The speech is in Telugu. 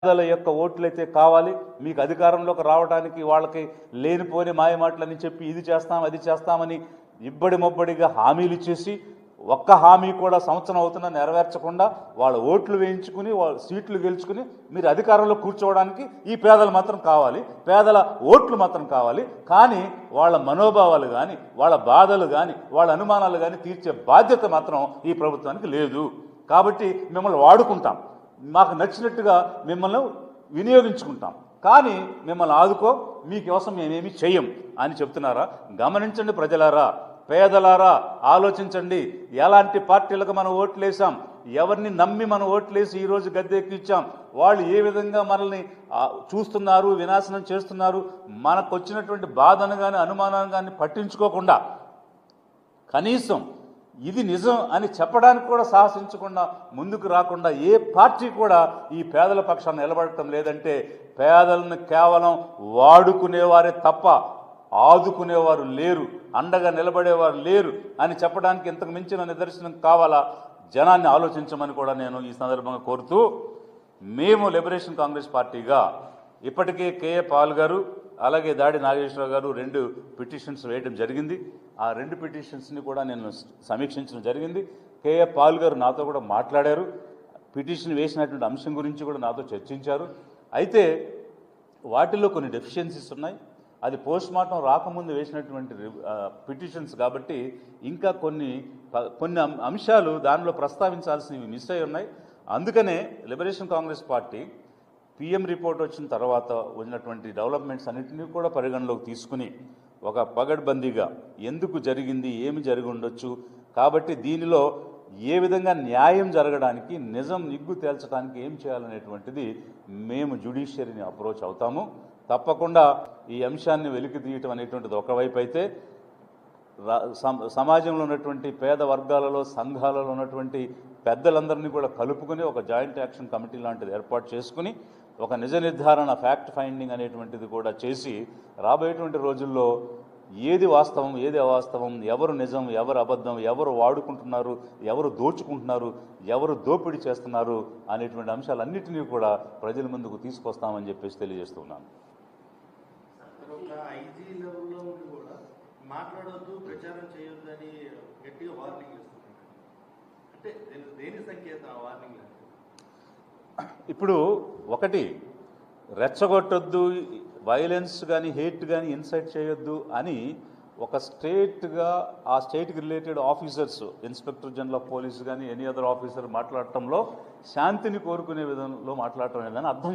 పేదల యొక్క ఓట్లయితే కావాలి, మీకు అధికారంలోకి రావడానికి వాళ్ళకి లేనిపోని మాయమాటలని చెప్పి ఇది చేస్తాం అది చేస్తామని ఇబ్బడి మొబ్బడిగా హామీలు ఇచ్చేసి ఒక్క హామీ కూడా సంవత్సరం అవుతున్నా నెరవేర్చకుండా వాళ్ళ ఓట్లు వేయించుకుని వాళ్ళ సీట్లు గెలుచుకుని మీరు అధికారంలో కూర్చోవడానికి ఈ పేదలు మాత్రం కావాలి, పేదల ఓట్లు మాత్రం కావాలి. కానీ వాళ్ళ మనోభావాలు కానీ వాళ్ళ బాధలు కానీ వాళ్ళ అనుమానాలు కానీ తీర్చే బాధ్యత మాత్రం ఈ ప్రభుత్వానికి లేదు. కాబట్టి మిమ్మల్ని వాడుకుంటాం, మాకు నచ్చినట్టుగా మిమ్మల్ని వినియోగించుకుంటాం, కానీ మిమ్మల్ని ఆదుకో మీకోసం మేమేమి చెయ్యం అని చెప్తున్నారా? గమనించండి ప్రజలారా, పేదలారా, ఆలోచించండి. ఎలాంటి పార్టీలకు మనం ఓట్లేసాం, ఎవరిని నమ్మి మనం ఓట్లేసి ఈరోజు గద్దెక్కిచ్చాం, వాళ్ళు ఏ విధంగా మనల్ని చూస్తున్నారు, వినాశనం చేస్తున్నారు, మనకు వచ్చినటువంటి బాధను కానీ అనుమానాన్ని కానీ పట్టించుకోకుండా కనీసం ఇది నిజం అని చెప్పడానికి కూడా సాహసించకుండా ముందుకు రాకుండా ఏ పార్టీ కూడా ఈ పేదల పక్షాన్ని నిలబడటం లేదంటే పేదలను కేవలం వాడుకునేవారే తప్ప ఆదుకునేవారు లేరు, అండగా నిలబడేవారు లేరు అని చెప్పడానికి ఇంతకు మించిన నిదర్శనం కావాలా? జనాన్ని ఆలోచించమని కూడా నేను ఈ సందర్భంగా కోరుతూ, మేము లిబరేషన్ కాంగ్రెస్ పార్టీగా ఇప్పటికే కేఏ పాల్ గారు అలాగే దాడి నాగేశ్వరరావు గారు 2 పిటిషన్స్ వేయడం జరిగింది. ఆ 2 పిటిషన్స్ని కూడా నేను సమీక్షించడం జరిగింది. కేఏ పాల్ గారు నాతో కూడా మాట్లాడారు, పిటిషన్ వేసినటువంటి అంశం గురించి కూడా నాతో చర్చించారు. అయితే వాటిల్లో కొన్ని డెఫిషియన్సీస్ ఉన్నాయి. అది పోస్ట్ మార్టం రాకముందు వేసినటువంటి పిటిషన్స్ కాబట్టి ఇంకా కొన్ని అంశాలు దానిలో ప్రస్తావించాల్సినవి మిస్ అయి ఉన్నాయి. అందుకనే liberation Congress party PM report వచ్చిన తర్వాత ఉన్నటువంటి డెవలప్మెంట్స్ అన్నింటినీ కూడా పరిగణలోకి తీసుకుని ఒక పగడ్బందీగా ఎందుకు జరిగింది, ఏమి జరిగి ఉండొచ్చు, కాబట్టి దీనిలో ఏ విధంగా న్యాయం జరగడానికి, నిజం నిగ్గు తేల్చడానికి ఏం చేయాలనేటువంటిది మేము జ్యుడిషియరీని అప్రోచ్ అవుతాము. తప్పకుండా ఈ అంశాన్ని వెలికి తీయటం అనేటువంటిది ఒకవైపు అయితే, సమాజంలో ఉన్నటువంటి పేద వర్గాలలో సంఘాలలో ఉన్నటువంటి పెద్దలందరినీ కూడా కలుపుకొని ఒక జాయింట్ యాక్షన్ కమిటీ లాంటిది ఏర్పాటు చేసుకుని ఒక నిజ నిర్ధారణ ఫ్యాక్ట్ ఫైండింగ్ అనేటువంటిది కూడా చేసి రాబోయేటువంటి రోజుల్లో ఏది వాస్తవం ఏది అవాస్తవం, ఎవరు నిజం ఎవరు అబద్ధం, ఎవరు వాడుకుంటున్నారు ఎవరు దోచుకుంటున్నారు ఎవరు దోపిడీ చేస్తున్నారు అనేటువంటి అంశాలన్నింటినీ కూడా ప్రజల ముందుకు తీసుకొస్తామని చెప్పేసి తెలియజేస్తున్నాను. మాట్లాడొద్దు, ప్రచారం చేయొద్దు అని గట్టిగా వార్నింగ్ ఇస్తున్నారు. అంటే దేని సంకేతం ఆ వార్నింగ్? ఇప్పుడు ఒకటి, రెచ్చగొట్టొద్దు, వైలెన్స్ కానీ హేట్ కానీ ఇన్సైట్ చేయొద్దు అని ఒక స్టేట్గా ఆ స్టేట్కి related officers, inspector general of police కానీ ఎనీ అదర్ ఆఫీసర్ మాట్లాడటంలో శాంతిని కోరుకునే విధంలో మాట్లాడటం లేదని అర్థం